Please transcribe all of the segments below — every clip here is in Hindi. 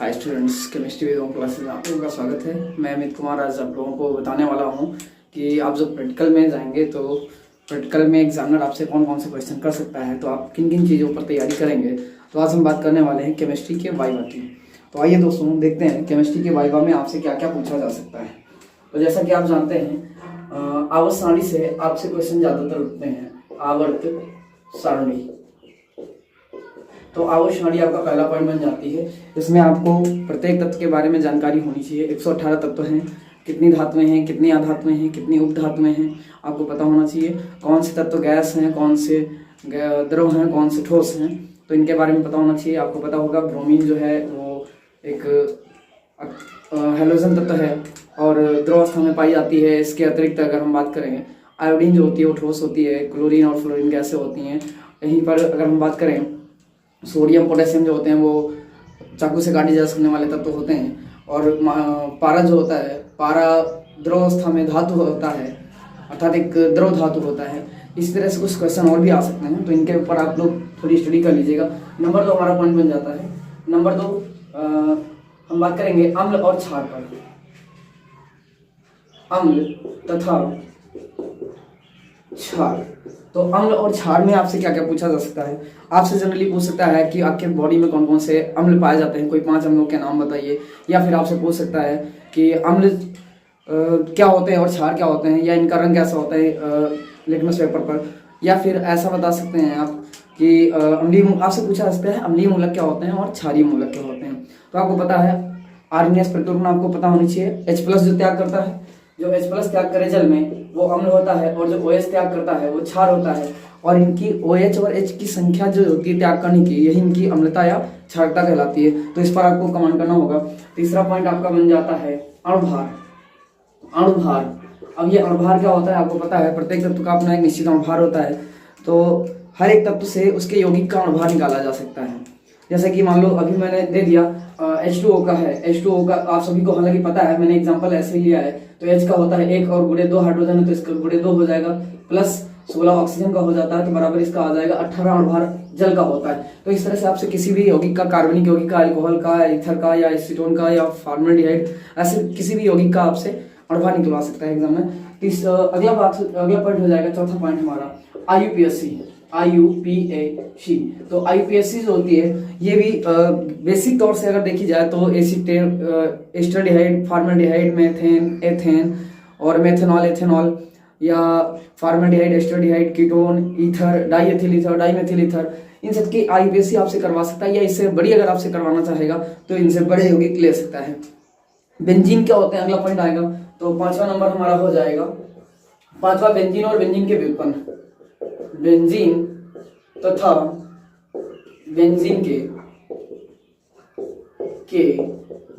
Hi students, chemistry with home classes में आप लोगों का स्वागत है। मैं अमित कुमार आज आप लोगों को बताने वाला हूं कि आप जब प्रैक्टिकल में जाएंगे तो प्रैक्टिकल में एग्जामिनर आपसे कौन कौन से क्वेश्चन कर सकता है, तो आप किन किन चीज़ों पर तैयारी करेंगे। तो आज हम बात करने वाले हैं केमिस्ट्री के वाइवा की। तो आइए दोस्तों देखते हैं केमिस्ट्री के वाइवा में आपसे क्या क्या पूछा जा सकता है। तो जैसा कि आप जानते हैं आवर्त सारणी से आपसे क्वेश्चन ज़्यादातर उठते हैं। आवर्त सारणी, तो आवर्त सारणी आपका पहला पॉइंट बन जाती है। इसमें आपको प्रत्येक तत्व के बारे में जानकारी होनी चाहिए। 118 तत्व हैं, कितनी धातुएं हैं, कितनी अधातुएं हैं, कितनी उपधातुएं हैं, आपको पता होना चाहिए। कौन से तत्व गैस हैं, कौन से द्रव हैं, कौन से ठोस हैं, तो इनके बारे में पता होना चाहिए। आपको पता होगा ब्रोमीन जो है वो एक हैलोजन तत्व है और द्रव अवस्था में पाई जाती है। इसके अतिरिक्त अगर हम बात करें आयोडीन जो होती है वो ठोस होती है। क्लोरीन और फ्लोरीन गैसें होती हैं। यहीं पर अगर हम बात करें सोडियम पोटेशियम जो होते हैं वो चाकू से काटे जा सकने वाले तत्व होते हैं। और पारा जो होता है, पारा द्रव अवस्था में धातु होता है, अर्थात एक द्रव धातु होता है। इस तरह से कुछ क्वेश्चन और भी आ सकते हैं, तो इनके ऊपर आप लोग थोड़ी स्टडी कर लीजिएगा। नंबर 2 हमारा पॉइंट बन जाता है। नंबर 2 हम बात करेंगे अम्ल और क्षार पर। अम्ल तथा क्षार, तो अम्ल और क्षार में आपसे क्या क्या पूछा जा सकता है। आपसे जनरली पूछ सकता है कि आपके बॉडी में कौन कौन से अम्ल पाए जाते हैं, कोई 5 अम्लों के नाम बताइए। या फिर आपसे पूछ सकता है कि अम्ल क्या होते हैं और क्षार क्या होते हैं, या इनका रंग कैसा होता है लिटमस पेपर पर। या फिर ऐसा बता सकते हैं आप कि अम्लीय, आपसे पूछा जा सकता है अम्लीय मूलक क्या होते हैं और क्षारीय मूलक क्या होते हैं। तो आपको पता है आर्नियस प्रत्युत्पन्न आपको पता होनी चाहिए। H+ जो त्याग करता है, जो H+ त्याग करे जल में वो अम्ल होता है, और जो OH त्याग करता है वो क्षार होता है। और इनकी OH और H की संख्या जो होती है त्याग करने की, यही इनकी अम्लता या क्षारता कहलाती है। तो इस पर आपको कमांड करना होगा। तीसरा पॉइंट आपका बन जाता है अणुभार। अणुभार, अब ये अणुभार क्या होता है आपको पता है। प्रत्येक तत्व का अपना एक निश्चित अणुभार होता है, तो हर एक तत्व से उसके यौगिक का अणुभार निकाला जा सकता है। जैसे कि मान लो अभी मैंने दे दिया H2O का है। H2O का आप सभी को हालांकि पता है, मैंने एग्जांपल ऐसे ही लिया है। तो H का होता है 1 और गुणे 2 हाइड्रोजन है, तो इसका गुणे 2 हो जाएगा, प्लस 16 ऑक्सीजन का हो जाता है, तो बराबर इसका आ जाएगा 18 अणुभार जल का होता है। तो इस तरह से आपसे किसी भी यौगिक का, कार्बनिक यौगिक का, अल्कोहल का, ईथर का, या एसीटोन का, या फॉर्मल्डिहाइड, ऐसे किसी भी यौगिक का आपसे अणुभार निकलवा सकता है एग्जाम में। अगला पॉइंट हो जाएगा, चौथा पॉइंट हमारा IUPAC। तो IUPAC जो होती है ये भी बेसिक तौर से अगर देखी जाए तो एस्टरडिहाइड, फॉर्मल्डिहाइड, मेथेन, एथेन और मेथेनॉल, एथेनॉल, या formaldehyde, acetaldehyde, ketone, ether, diethyl ether, dimethyl ether, इन सब की IUPAC आपसे करवा सकता है। या इससे बड़ी अगर आपसे करवाना चाहेगा तो इनसे बड़े यौगिक ले सकता है। बेंजीन क्या होते हैं अगला पॉइंट आएगा। तो 5वां नंबर हमारा हो जाएगा 5वां बेंजीन और बेंजीन के व्युत्पन्न। बेंजीन तथा बेंजीन के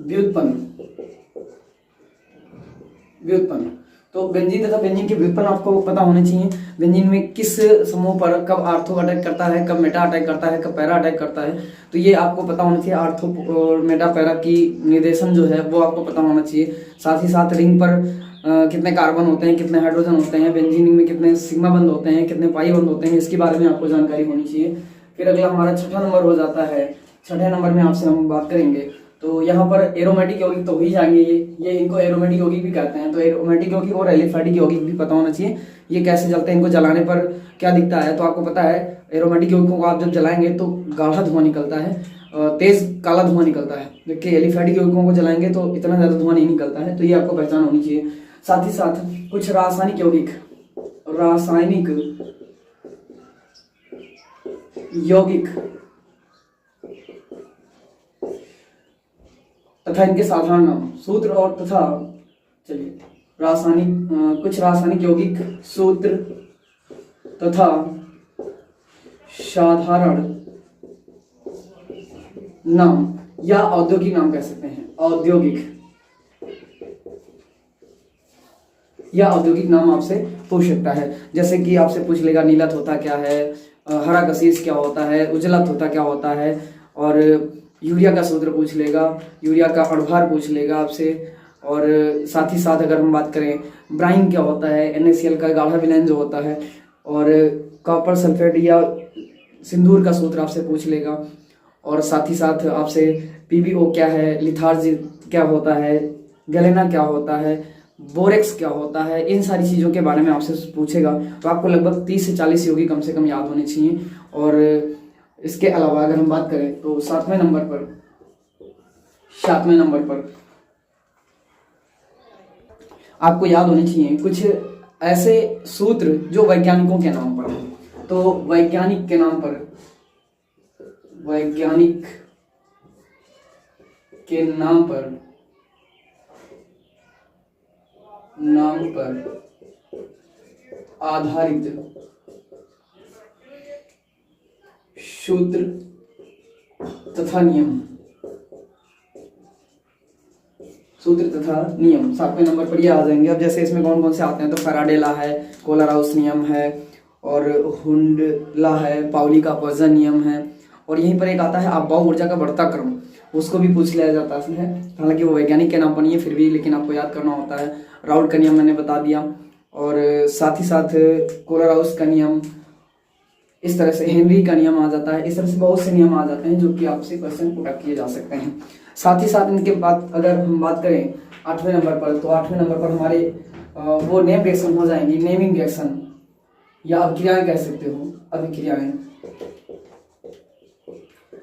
व्युत्पन्न। तो बेंजीन तथा बेंजीन के व्युत्पन्न आपको पता होने चाहिए। बेंजीन में किस समूह पर कब आर्थो अटैक करता है, कब मेटा अटैक करता है, कब पैरा अटैक करता है, तो ये आपको पता होना चाहिए। आर्थो और मेटा पैरा की निर्देशन जो है वो आपको पता होना चाहिए। साथ ही साथ रिंग पर कितने कार्बन होते हैं, कितने हाइड्रोजन होते हैं, बेंजीन में कितने सिग्मा बंद होते हैं, कितने पाई बंद होते हैं, इसके बारे में आपको जानकारी होनी चाहिए। फिर अगला हमारा 6वां नंबर हो जाता है। 6ठे नंबर में आपसे हम बात करेंगे, तो यहाँ पर एरोमेटिक यौगिक तो ही जाएंगे। ये इनको एरोमेटिक यौगिक भी कहते हैं। तो एरोमेटिक यौगिक और एलिफैटिक यौगिक भी पता होना चाहिए। ये कैसे जलते हैं, इनको जलाने पर क्या दिखता है। तो आपको पता है एरोमेटिक यौगिकों को आप जब जलाएंगे तो गाढ़ा धुआं निकलता है, तेज काला धुआं निकलता है, जबकि एलिफैटिक यौगिकों को जलाएंगे तो इतना ज्यादा धुआं नहीं निकलता है। तो ये आपको पहचान होनी चाहिए। साथ ही साथ कुछ रासायनिक यौगिक तथा इनके साधारण नाम, सूत्र और तथा चलिए कुछ रासायनिक यौगिक, सूत्र तथा साधारण नाम, या औद्योगिक नाम कह सकते हैं। औद्योगिक नाम आपसे पूछ सकता है। जैसे कि आपसे पूछ लेगा नीला थोथा क्या है, हरा कशीस क्या होता है, उजला थोथा क्या होता है, और यूरिया का सूत्र पूछ लेगा, यूरिया का अणुभार पूछ लेगा आपसे। और साथ ही साथ अगर हम बात करें ब्राइन क्या होता है, NaCl का गाढ़ा विलयन जो होता है, और कॉपर सल्फेट या सिंदूर का सूत्र आपसे पूछ लेगा। और साथ ही साथ आपसे पीबीओ क्या है, लिथार्जी क्या होता है, गलेना क्या होता है, बोरेक्स क्या होता है, इन सारी चीज़ों के बारे में आपसे पूछेगा। तो आपको लगभग 30 से 40 योगी कम से कम याद होने चाहिए। और इसके अलावा अगर हम बात करें तो सातवें नंबर पर आपको याद होने चाहिए कुछ ऐसे सूत्र जो वैज्ञानिकों के नाम पर हो। तो वैज्ञानिक के नाम पर आधारित सूत्र तथा नियम 7वें नंबर पर ये आ जाएंगे। अब जैसे इसमें कौन कौन से आते हैं, तो फैराडे ला है, कोलराउस नियम है, और हुंडला है, पाउली का अपवर्जन नियम है, और यहीं पर एक आता है अपव्यय ऊर्जा का बढ़ता क्रम, उसको भी पूछ लिया जाता है। हालांकि वो वैज्ञानिक के नाम पर नहीं है, फिर भी लेकिन आपको याद करना होता है। राउल्ट का नियम मैंने बता दिया, और साथ ही साथ कोलराउस का नियम, इस तरह से हेनरी का नियम आ जाता है। इस तरह से बहुत से नियम आ जाते हैं जो कि आपसे क्वेश्चन पुट किए जा सकते हैं। साथ ही साथ इनके बाद अगर हम बात करें 8वें नंबर पर, तो 8वें नंबर पर हमारे वो नेम रिएक्शन हो जाएंगी, नेमिंग रिएक्शन या अभिक्रियाएं कह सकते हो, अभिक्रियाएं।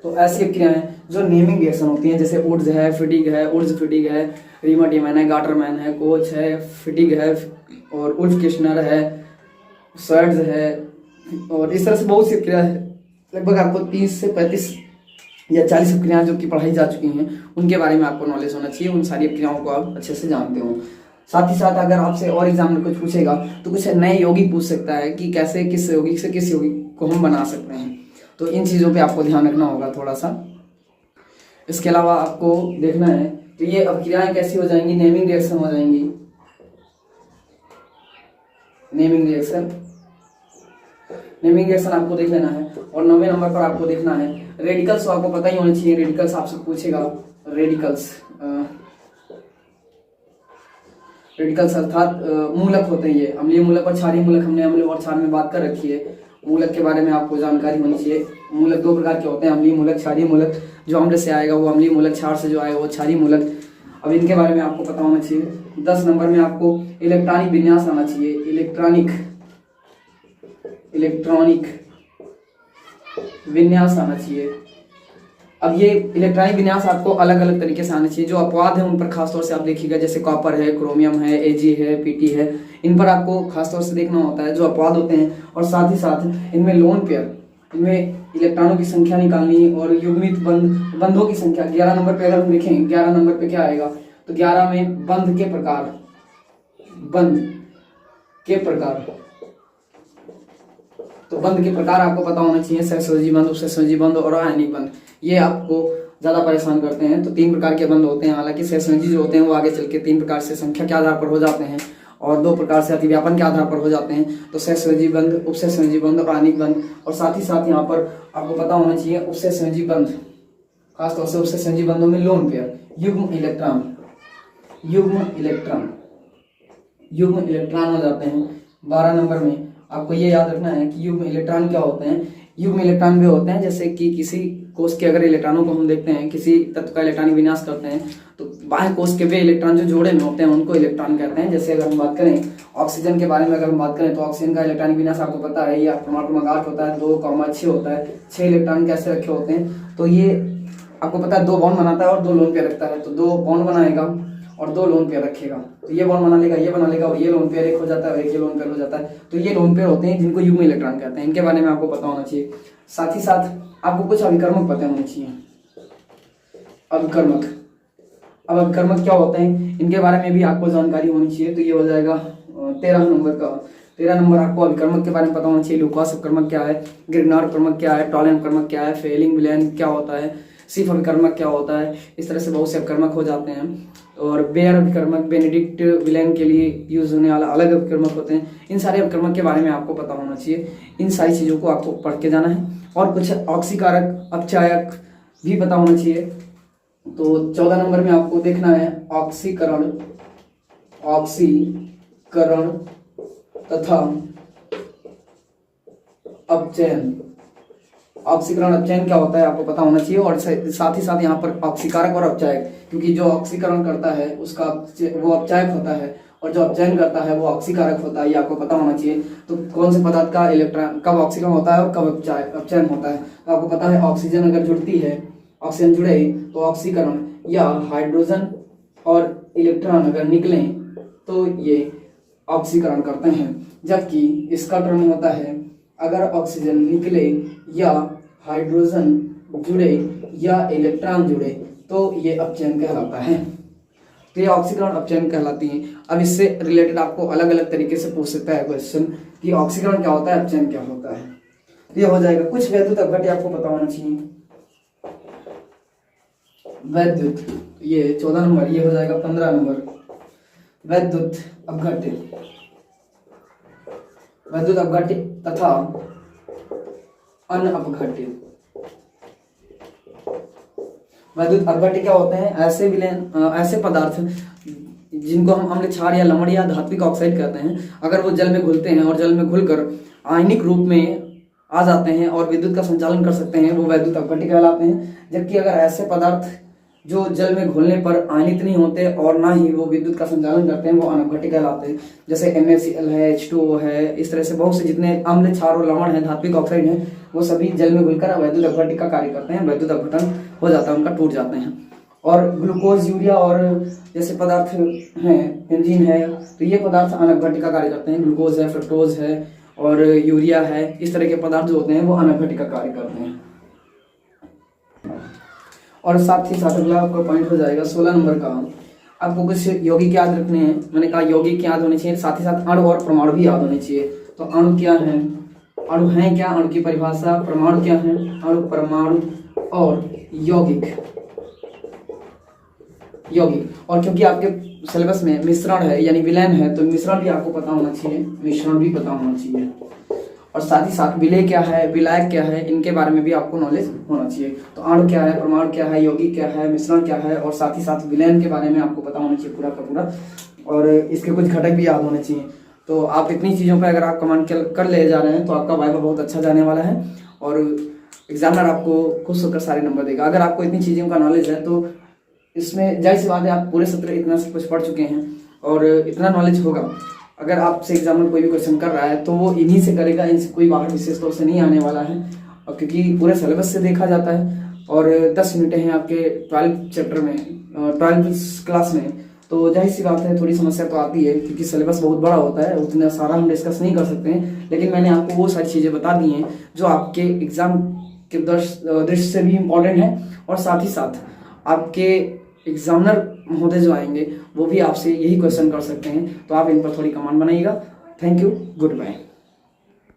तो ऐसी अभिक्रियाएं जो नेमिंग रिएक्शन होती हैं, जैसे उर्ज है, फिटिग है, रीमाटिमैन है, गाटरमैन है, कोच है, फिटिग है, और उल्फ किश्नर है, सर्ड्स है, और इस तरह से बहुत सी क्रिया है। लगभग आपको 30 से 35 या 40 क्रियाएं जो कि पढ़ाई जा चुकी हैं, उनके बारे में आपको नॉलेज होना चाहिए। उन सारी क्रियाओं को आप अच्छे से जानते हो। साथ ही साथ अगर आपसे और एग्जाम में कुछ पूछेगा तो कुछ नए योगी पूछ सकता है कि कैसे किस योगी से किस योगी को हम बना सकते हैं। तो इन चीज़ों पे आपको ध्यान रखना होगा थोड़ा सा। इसके अलावा आपको देखना है तो ये अभिक्रियाएं कैसी हो जाएंगी, नेमिंग रिएक्शन हो जाएंगी, नेमिंग रिएक्शन आपको देख लेना है। और 9वें नंबर पर आपको देखना है रेडिकल्स। आपको पता ही होना चाहिए, रेडिकल्स आपसे पूछेगा। रेडिकल्स अर्थात मूलक होते हैं। ये अम्लीय मूलक और क्षारीय मूलक हमने अम्ल और क्षार में बात कर रखी है। मूलक के बारे में आपको जानकारी होनी चाहिए। मूलक 2 प्रकार के होते हैं, अम्लीय मूलक, क्षारीय मूलक। जो अम्ल से आएगा वो अम्लीय मूलक, क्षार से जो आएगा वो क्षारीय मूलक। अब इनके बारे में आपको पता होना चाहिए। 10 नंबर में आपको इलेक्ट्रॉनिक विन्यास आना चाहिए, इलेक्ट्रॉनिक विन्यास आना चाहिए। अब ये इलेक्ट्रॉनिक विन्यास आपको अलग अलग तरीके से आने चाहिए। जो अपवाद है उन पर खासतौर से आप देखिएगा, जैसे कॉपर है, क्रोमियम है, एजी है, पीटी है, इन पर आपको खासतौर से देखना होता है जो अपवाद होते हैं। और साथ ही साथ इनमें लोन पेयर, इनमें इलेक्ट्रॉनों की संख्या निकालनी और युग्मित बंधों की संख्या। 11 नंबर पे अगर हम देखें, 11 नंबर पे क्या आएगा, तो 11 में बंध के प्रकार, तो बंध के प्रकार आपको पता होना चाहिए। सहसंयोजी बंध, उपसहसंयोजी बंध और आयनिक बंध। ये आपको ज्यादा परेशान करते हैं। तो 3 प्रकार के बंध होते हैं। हालांकि सहसंयोजी जो होते हैं वो आगे चल के 3 प्रकार से संख्या के आधार पर हो जाते हैं और 2 प्रकार से अतिव्यापन के आधार पर हो जाते हैं। तो सहसंयोजी बंध, उपसहसंयोजी बंध और आयनिक बंध। और साथ ही साथ यहाँ पर आपको पता होना चाहिए उपसहसंयोजी बंध, खासतौर से उपसहसंयोजी बंधों में लोन पेयर, युग्म इलेक्ट्रॉन हो जाते हैं। 12 नंबर में आपको ये याद रखना है कि युग्म इलेक्ट्रॉन क्या होते हैं। युग्म इलेक्ट्रॉन वे होते हैं जैसे कि किसी कोष के अगर इलेक्ट्रॉनों को हम देखते हैं, किसी तत्व का इलेक्ट्रॉनिक विन्यास करते हैं, तो बाह्य कोष के वे इलेक्ट्रॉन जो जोड़े में होते हैं उनको इलेक्ट्रॉन कहते हैं। जैसे अगर हम बात करें ऑक्सीजन के बारे में, अगर हम बात करें तो ऑक्सीजन का इलेक्ट्रॉनिक विन्यास आपको पता है, ये परमाणु क्रमांक होता है 2,6 होता है। 6 इलेक्ट्रॉन कैसे रखे होते हैं, तो ये आपको पता है 2 बॉन्ड बनाता है और 2 लोन पेयर रखता है। तो 2 बॉन्ड बनाएगा और 2 लोन पेयर रखेगा। तो ये बॉन्ड बना लेगा, ये बना लेगा, और ये लोन पेयर एक हो जाता है और एक ये लोन पेयर हो जाता है। तो ये लोन पेयर होते हैं जिनको युग्म इलेक्ट्रॉन कहते हैं। इनके बारे में आपको पता होना चाहिए। साथ ही साथ आपको कुछ अभिकर्मक पता होने चाहिए। अभिकर्मक, अब अभिकर्मक क्या होते हैं इनके बारे में भी आपको जानकारी होनी चाहिए। तो ये हो जाएगा 13 नंबर का। 13 नंबर आपको अभिकर्मक के बारे में पता होना चाहिए। लुकास अभिकर्मक क्या है, ग्रिग्नार अभिकर्मक क्या है, टॉलन अभिकर्मक क्या है, फेलिंग विलेन क्या होता है, सिफ अभिकर्मक क्या होता है। इस तरह से बहुत से अभिकर्मक हो जाते हैं। और बेयर अभिकर्मक, बेनेडिक्ट विलेन के लिए यूज होने वाला अलग अभिकर्मक होते हैं। इन सारे अभिकर्मक के बारे में आपको पता होना चाहिए। इन सारी चीज़ों को आपको पढ़ के जाना है। और कुछ ऑक्सीकारक, अपचायक भी पता होना चाहिए। तो 14 नंबर में आपको देखना है ऑक्सीकरण तथा अपचयन। ऑक्सीकरण अपचयन क्या होता है आपको पता होना चाहिए, और साथ ही साथ यहाँ पर ऑक्सीकारक और अपचायक, क्योंकि जो ऑक्सीकरण करता है उसका वो अपचायक होता है और जो अपचयन करता है वो ऑक्सीकारक होता है, ये आपको पता होना चाहिए। तो कौन से पदार्थ का इलेक्ट्रॉन कब ऑक्सीकरण होता है और कब अपचयन होता है, तो आपको पता है ऑक्सीजन अगर जुड़ती है, ऑक्सीजन जुड़े तो ऑक्सीकरण, या हाइड्रोजन और इलेक्ट्रॉन अगर निकले तो ये ऑक्सीकरण करते हैं। जबकि इसका टर्म होता है अगर ऑक्सीजन निकले या हाइड्रोजन जुड़े या इलेक्ट्रॉन जुड़े तो ये अपचयन कहलाता है। तो ये ऑक्सीकरण अपचयन कहलाती हैं। अब इससे रिलेटेड आपको अलग अलग तरीके से पूछ सकता है क्वेश्चन कि ऑक्सीकरण क्या होता है, अपचयन क्या होता है। ये हो जाएगा। कुछ वैद्युत अपघट्य आपको पता होना चाहिए। वैद्युत, ये 14 नंबर, ये हो जाएगा 15 नंबर। वैद्युत अपघट्य, वैद्युत अपघट्य तथा अनअपघट्य। वैद्युत अपघट्य क्या होते हैं? ऐसे विलयन, ऐसे पदार्थ जिनको हम अम्ल क्षार या लवण या धात्विक ऑक्साइड कहते हैं, अगर वो जल में घुलते हैं और जल में घुलकर आयनिक रूप में आ जाते हैं और विद्युत का संचालन कर सकते हैं, वो वैद्युत अपघट्य कहलाते हैं। जबकि अगर ऐसे पदार्थ जो जल में घुलने पर आयनित नहीं होते और ना ही वो विद्युत का संचालन करते हैं, वो अनअपघट्य कहलाते हैं। जैसे NaCl है, H2O है, इस तरह से बहुत से जितने अम्ल क्षार और लवण है, धात्विक ऑक्साइड है, वो सभी जल में घुलकर वैद्युत अपघट्य का कार्य करते हैं, वैद्युत अपघटन हो जाता है, उनका टूट जाते हैं। और ग्लूकोज, यूरिया और जैसे पदार्थ हैं, एंजीन है, तो ये पदार्थ अनअपघट्य का कार्य करते हैं। ग्लूकोज है, फ्रक्टोज है और यूरिया है, इस तरह के पदार्थ जो होते हैं वो अनअपघट्य का कार्य करते हैं। और साथ ही साथ अगला आपका पॉइंट हो जाएगा 16 नंबर का। आपको कुछ यौगिक याद रखने हैं। मैंने कहा यौगिक याद होने चाहिए, साथ ही साथ अणु और परमाणु भी याद होने चाहिए। तो अणु क्या है, अणु है क्या, अणु की परिभाषा, परमाणु क्या है, अणु, परमाणु और यौगिक। यौगिक, और क्योंकि आपके सिलेबस में मिश्रण है यानी विलयन है, तो मिश्रण भी आपको पता होना चाहिए, मिश्रण भी पता होना चाहिए। और साथ ही साथ विलय क्या है, विलायक क्या है, इनके बारे में भी आपको नॉलेज होना चाहिए। तो अणु क्या है, परमाणु क्या है, यौगिक क्या है, मिश्रण क्या है, और साथ ही साथ विलयन के बारे में आपको पता होना चाहिए पूरा का पूरा, और इसके कुछ घटक भी याद होने चाहिए। तो आप इतनी चीज़ों पर अगर आप कमांड कर ले जा रहे हैं तो आपका वाइवा बहुत अच्छा जाने वाला है और एग्जामिनर आपको खुश होकर सारे नंबर देगा। अगर आपको इतनी चीज़ों का नॉलेज है तो इसमें जाहिर सी बात है आप पूरे सत्र इतना सब कुछ पढ़ चुके हैं और इतना नॉलेज होगा। अगर आपसे एग्जामिनर कोई भी क्वेश्चन कर रहा है तो वो इन्हीं से करेगा, इनसे कोई बाहर विशेष तौर से नहीं आने वाला है, और क्योंकि पूरे सिलेबस से देखा जाता है। और 10 यूनिटें हैं आपके 12 चैप्टर में, 12 क्लास में, तो जाहिर सी बात है थोड़ी समस्या तो आती है क्योंकि सिलेबस बहुत बड़ा होता है, उतना सारा हम डिस्कस नहीं कर सकते हैं। लेकिन मैंने आपको वो सारी चीज़ें बता दी हैं जो आपके एग्जाम के दृष्टि से भी इम्पोर्टेंट है, और साथ ही साथ आपके एग्जामिनर महोदय जो आएंगे वो भी आपसे यही क्वेश्चन कर सकते हैं। तो आप इन पर थोड़ी कमांड बनाइएगा। Thank you, good bye.